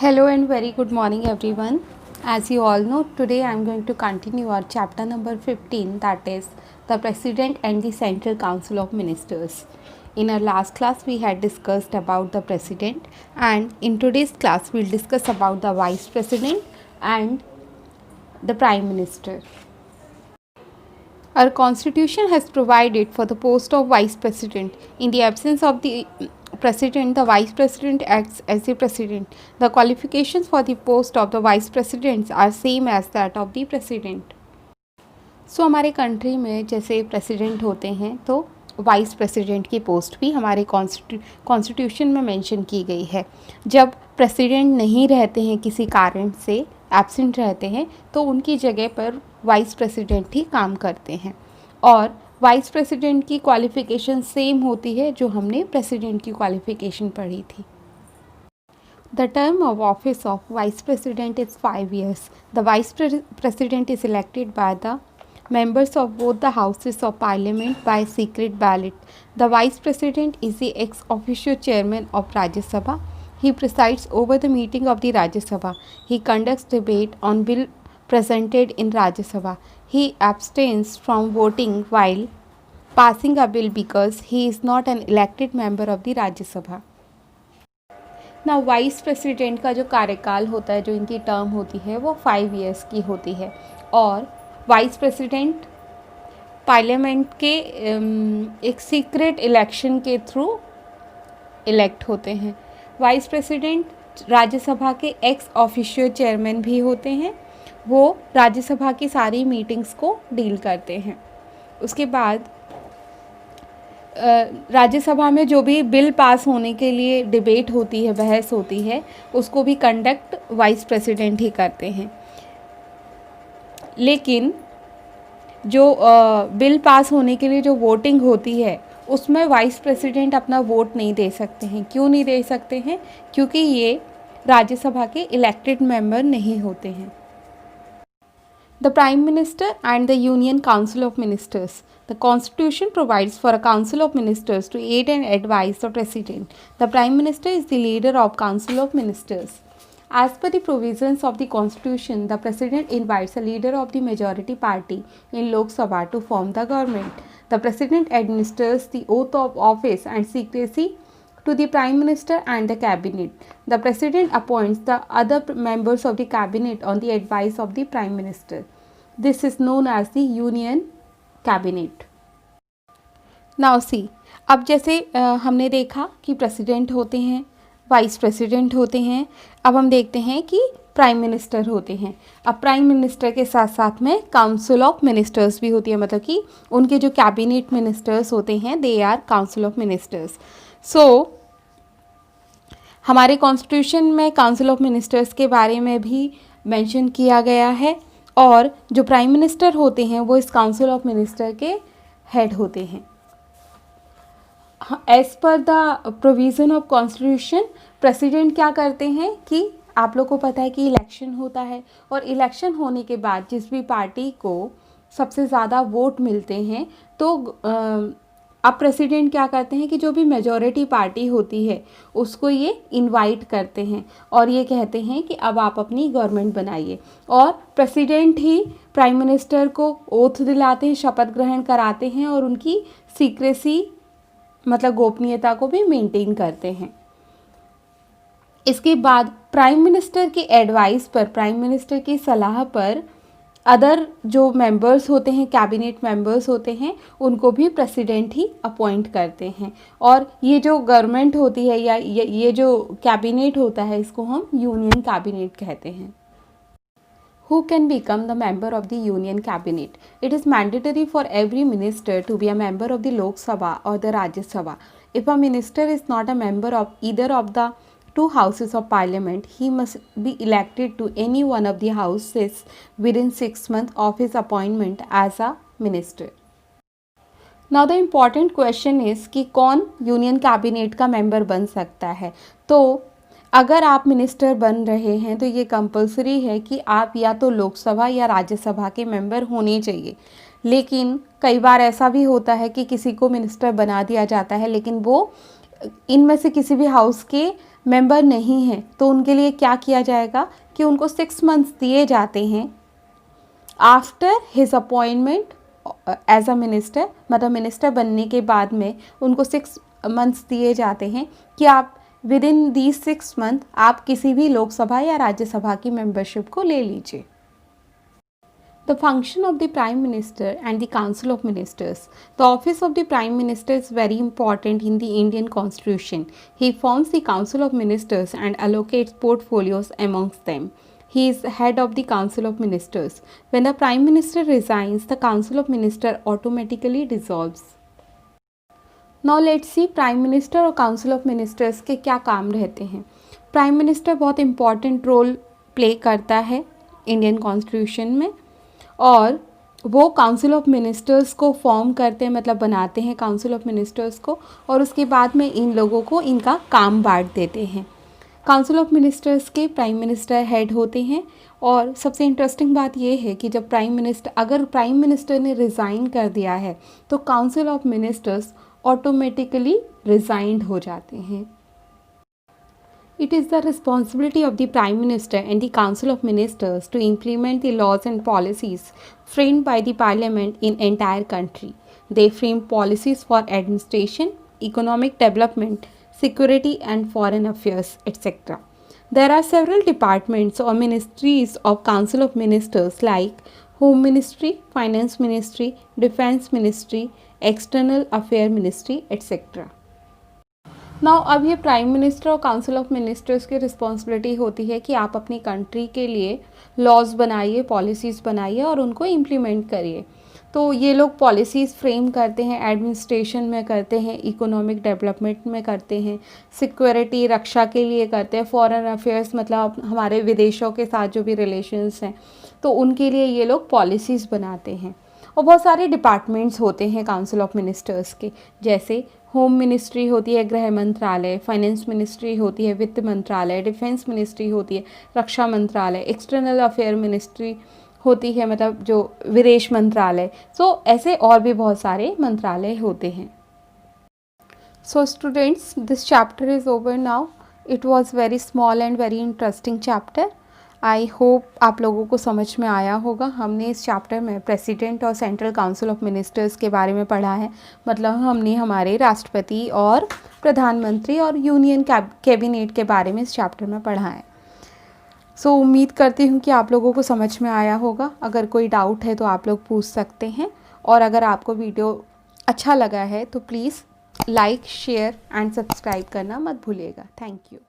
Hello and very good morning everyone. As you all know, today I am going to continue our chapter number 15, that is the President and the Central Council of Ministers. In our last class we had discussed about the President, and in today's class we will discuss about the Vice President and the Prime Minister. Our constitution has provided for the post of Vice President. In the absence of the President, the Vice President acts as the President. The qualifications for the post of the Vice Presidents are same as that of the President. So हमारे country में जैसे president होते हैं तो vice president की post भी हमारे constitution में मेंशन की गई है. जब प्रेसिडेंट नहीं रहते हैं, किसी कारण से एब्सेंट रहते हैं, तो उनकी जगह पर वाइस प्रेसिडेंट ही काम करते हैं. और वाइस प्रेसिडेंट की क्वालिफ़िकेशन सेम होती है जो हमने प्रेसिडेंट की क्वालिफ़िकेशन पढ़ी थी. The term of office of Vice President is 5 years. The Vice President is elected by the members of both the houses of Parliament by secret ballot. The Vice President is the ex officio chairman of Rajya Sabha. He presides over the meeting of the Rajya Sabha. He conducts debate on bill presented in Rajya Sabha. He abstains from voting while passing a bill because he is not an elected member of the Rajya Sabha. ना vice president का जो कार्यकाल होता है, जो इनकी term होती है, वो 5 ईयर्स की होती है. और वाइस प्रेसिडेंट पार्लियामेंट के एक सीक्रेट इलेक्शन के थ्रू इलेक्ट होते हैं. वाइस प्रेसिडेंट राज्यसभा के एक्स ऑफिशियो चेयरमैन भी होते हैं. वो राज्यसभा की सारी मीटिंग्स को डील करते हैं. उसके बाद राज्यसभा में जो भी बिल पास होने के लिए डिबेट होती है, बहस होती है, उसको भी कंडक्ट वाइस प्रेसिडेंट ही करते हैं. लेकिन जो बिल पास होने के लिए जो वोटिंग होती है, उसमें वाइस प्रेसिडेंट अपना वोट नहीं दे सकते हैं. क्यों नहीं दे सकते हैं? क्योंकि ये राज्यसभा के इलेक्टेड मेंबर नहीं होते हैं. The Prime Minister and the Union Council of Ministers. The Constitution provides for a Council of Ministers to aid and advise the President. The Prime Minister is the leader of Council of Ministers. As per the provisions of the Constitution, the President invites a leader of the majority party in Lok Sabha to form the government. The President administers the oath of office and secrecy to the Prime Minister and the Cabinet. The President appoints the other members of the Cabinet on the advice of the Prime Minister. This is known as the Union Cabinet. Now see, अब जैसे हमने देखा कि president होते हैं, vice president होते हैं. अब हम देखते हैं कि प्राइम मिनिस्टर होते हैं. अब प्राइम मिनिस्टर के साथ साथ में काउंसिल ऑफ मिनिस्टर्स भी होती है, मतलब कि उनके जो कैबिनेट मिनिस्टर्स होते हैं, they are council of ministers. So हमारे कॉन्स्टिट्यूशन में काउंसिल ऑफ मिनिस्टर्स के बारे में भी मेंशन किया गया है. और जो प्राइम मिनिस्टर होते हैं वो इस काउंसिल ऑफ मिनिस्टर के हेड होते हैं. As per the provision of constitution, president क्या करते हैं कि आप लोग को पता है कि इलेक्शन होता है, और इलेक्शन होने के बाद जिस भी पार्टी को सबसे ज़्यादा वोट मिलते हैं, तो अब प्रेसिडेंट क्या करते हैं कि जो भी मेजॉरिटी पार्टी होती है उसको ये इनवाइट करते हैं और ये कहते हैं कि अब आप अपनी गवर्नमेंट बनाइए. और प्रेसिडेंट ही प्राइम मिनिस्टर को ओथ दिलाते हैं, शपथ ग्रहण कराते हैं, और उनकी सीक्रेसी मतलब गोपनीयता को भी मेंटेन करते हैं. इसके बाद प्राइम मिनिस्टर की एडवाइस पर, प्राइम मिनिस्टर की सलाह पर अदर जो मेंबर्स होते हैं, कैबिनेट मेंबर्स होते हैं, उनको भी प्रेसिडेंट ही अपॉइंट करते हैं. और ये जो गवर्नमेंट होती है या ये जो कैबिनेट होता है, इसको हम यूनियन कैबिनेट कहते हैं. Who can become the member of the Union Cabinet? It is mandatory for every minister to be a member of the Lok Sabha or the Rajya Sabha. If a minister is not a member of either of the two houses of Parliament, he must be elected to any one of the houses within 6 months of his appointment as a minister. Now the important question is कि कौन union cabinet का member बन सकता है. तो अगर आप minister बन रहे हैं तो ये कंपलसरी है कि आप या तो लोकसभा या राज्यसभा के मेंबर होने चाहिए. लेकिन कई बार ऐसा भी होता है कि किसी को मिनिस्टर बना दिया जाता है, लेकिन वो इनमें से किसी भी हाउस के मेंबर नहीं हैं तो उनके लिए क्या किया जाएगा कि उनको 6 मंथ्स दिए जाते हैं after his appointment as a minister, मतलब मिनिस्टर बनने के बाद में उनको 6 मंथ्स दिए जाते हैं कि आप विद इन दीज 6 मंथ आप किसी भी लोकसभा या राज्यसभा की मेंबरशिप को ले लीजिए। The function of the Prime Minister and the Council of Ministers. The office of the Prime Minister is very important in the Indian Constitution. He forms the Council of Ministers and allocates portfolios amongst them. He is head of the Council of Ministers. When the Prime Minister resigns, the Council of Ministers automatically dissolves. Now let's see Prime Minister और Council of Ministers के क्या काम रहते हैं। Prime Minister बहुत important role play करता है Indian constitution में, और वो काउंसिल ऑफ मिनिस्टर्स को फॉर्म करते हैं, मतलब बनाते हैं काउंसिल ऑफ मिनिस्टर्स को, और उसके बाद में इन लोगों को इनका काम बांट देते हैं। काउंसिल ऑफ मिनिस्टर्स के प्राइम मिनिस्टर हेड होते हैं, और सबसे इंटरेस्टिंग बात ये है कि जब अगर प्राइम मिनिस्टर ने रिज़ाइन कर दिया है तो council of ministers automatically resigned हो जाते हैं। It is the responsibility of the Prime Minister and the Council of Ministers to implement the laws and policies framed by the Parliament in entire country. They frame policies for administration, economic development, security and foreign affairs, etc. There are several departments or ministries of Council of Ministers like Home Ministry, Finance Ministry, Defense Ministry, External Affairs Ministry, etc. Now अब ये prime minister और council of ministers की responsibility होती है कि आप अपनी country के लिए लॉज बनाइए, पॉलिसीज़ बनाइए और उनको इम्प्लीमेंट करिए। तो ये लोग पॉलिसीज़ फ्रेम करते हैं, एडमिनिस्ट्रेशन में करते हैं, इकोनॉमिक डेवलपमेंट में करते हैं, सिक्योरिटी रक्षा के लिए करते हैं, फॉरेन अफेयर्स मतलब हमारे विदेशों के साथ जो भी रिलेशंस हैं तो उनके लिए ये लोग पॉलिसीज़ बनाते हैं। और बहुत सारे डिपार्टमेंट्स होते हैं काउंसिल ऑफ मिनिस्टर्स के, जैसे होम मिनिस्ट्री होती है गृह मंत्रालय, फाइनेंस मिनिस्ट्री होती है वित्त मंत्रालय, डिफेंस मिनिस्ट्री होती है रक्षा मंत्रालय, एक्सटर्नल अफेयर मिनिस्ट्री होती है मतलब जो विदेश मंत्रालय। सो ऐसे और भी बहुत सारे मंत्रालय होते हैं। So students, this chapter is over now. It was very small and very interesting chapter. I hope आप लोगों को समझ में आया होगा। हमने इस चैप्टर में प्रेसिडेंट और सेंट्रल काउंसिल ऑफ मिनिस्टर्स के बारे में पढ़ा है, मतलब हमने हमारे राष्ट्रपति और प्रधानमंत्री और यूनियन कैबिनेट के बारे में इस चैप्टर में पढ़ा है। सो उम्मीद करती हूँ कि आप लोगों को समझ में आया होगा। अगर कोई डाउट है तो आप लोग पूछ सकते हैं, और अगर आपको वीडियो अच्छा लगा है तो please like, share and subscribe करना मत भूलिएगा। Thank you.